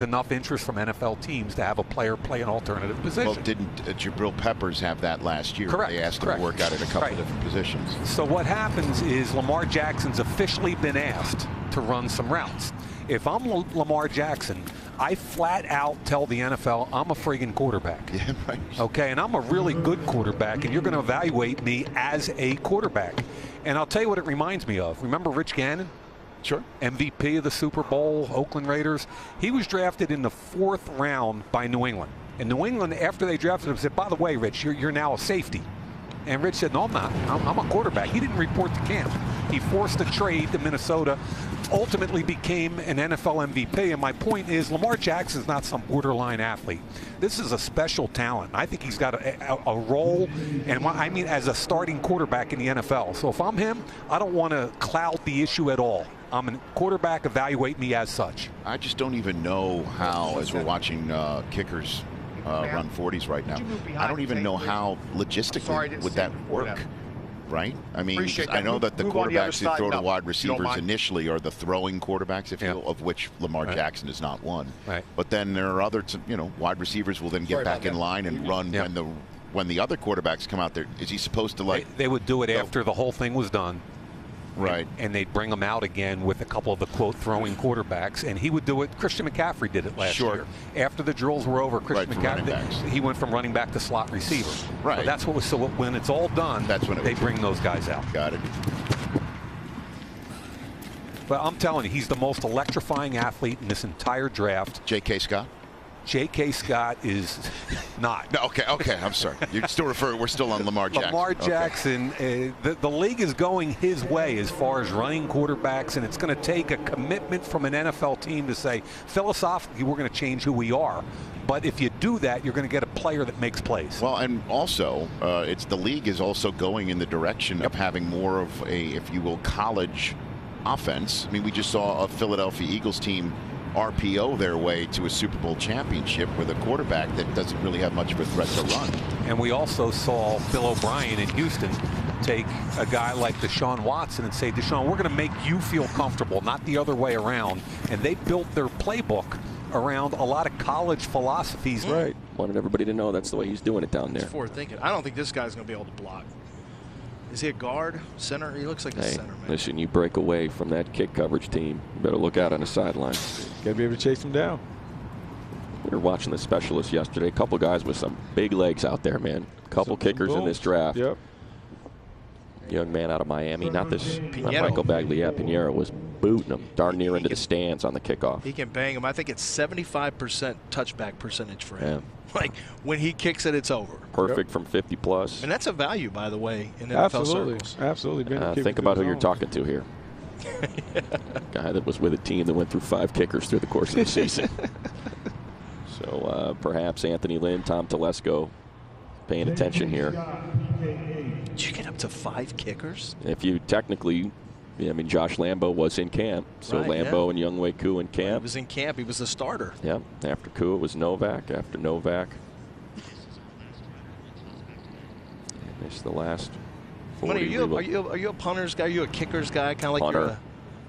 enough interest from NFL teams to have a player play an alternative position. Well, didn't Jabril Peppers have that last year? Correct. They asked him to work out at a couple of different positions. So what happens is Lamar Jackson's officially been asked to run some routes. If I'm Lamar Jackson, I flat out tell the NFL I'm a friggin' quarterback. Yeah, right. Okay, and I'm a really good quarterback, and you're going to evaluate me as a quarterback. And I'll tell you what it reminds me of. Remember Rich Gannon? Sure. MVP of the Super Bowl, Oakland Raiders. He was drafted in the 4th round by New England. And New England, after they drafted him, said, by the way, Rich, you're now a safety. And Rich said, no, I'm not. I'm a quarterback. He didn't report to camp. He forced a trade to Minnesota, ultimately became an NFL MVP. And my point is, Lamar Jackson's not some borderline athlete. This is a special talent. I think he's got a role, and I mean as a starting quarterback in the NFL. So if I'm him, I don't want to cloud the issue at all. I'm a quarterback, evaluate me as such. I just don't even know how, as we're watching kickers run 40s right now, I don't even know how logistically would that work, right? I mean, I know that the quarterbacks who throw to wide receivers initially are the throwing quarterbacks, if you will, of which Lamar Jackson is not one. Right. But then there are other, wide receivers will then get back in line and run when the other quarterbacks come out there. Is he supposed to They would do it after the whole thing was done. Right. And they'd bring him out again with a couple of the, quote, throwing quarterbacks. And he would do it. Christian McCaffrey did it last year. After the drills were over, Christian McCaffrey, he went from running back to slot receiver. Right. So that's what was, so when it's all done, that's when they bring those guys out. Got it. But I'm telling you, he's the most electrifying athlete in this entire draft. J.K. Scott? J.K. Scott is not. No, okay, I'm sorry. You're still referring. We're still on Lamar Jackson. Lamar Jackson. The league is going his way as far as running quarterbacks, and it's going to take a commitment from an NFL team to say, philosophically, we're going to change who we are. But if you do that, you're going to get a player that makes plays. Well, and also, the league is also going in the direction of having more of a, if you will, college offense. I mean, we just saw a Philadelphia Eagles team RPO their way to a Super Bowl championship with a quarterback that doesn't really have much of a threat to run. And we also saw Bill O'Brien in Houston take a guy like Deshaun Watson and say, Deshaun, we're going to make you feel comfortable, not the other way around. And they built their playbook around a lot of college philosophies. Right. Wanted everybody to know that's the way he's doing it down there. It's forward thinking. I don't think this guy's going to be able to block. Is he a guard, center? He looks like a center, man. Listen, you break away from that kick coverage team. You better look out on the sideline. Got to be able to chase him down. We were watching the specialists yesterday. A couple guys with some big legs out there, man. A couple kickers in this draft. Yep. Young man out of Miami. Not Michael Bagley. Yeah, Pinheiro was booting him darn near into the stands on the kickoff. He can bang him. I think it's 75% touchback percentage for him. Yeah. Like, when he kicks it, it's over. Perfect from 50 plus. And that's a value, by the way, in NFL circles. Absolutely. Think about who you're talking to here. Guy that was with a team that went through 5 kickers through the course of the season. So perhaps Anthony Lynn, Tom Telesco paying attention here. Did you get up to 5 kickers? If you technically, I mean, Josh Lambo was in camp. So Lambo and Younghoe Koo in camp. He was in camp. He was the starter. Yeah. After Koo, it was Novak. After Novak, it's the last 40. Are you a punters guy? Are you a kickers guy? Kind of like punter.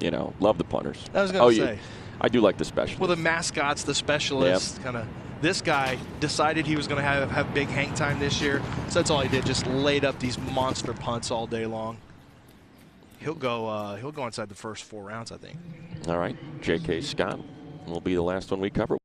You know, love the punters. I was going to say. I do like the specialists. Well, the mascots, the specialists, kind of. This guy decided he was going to have big hang time this year, so that's all he did. Just laid up these monster punts all day long. He'll go inside the first 4 rounds, I think. All right, J.K. Scott will be the last one we cover.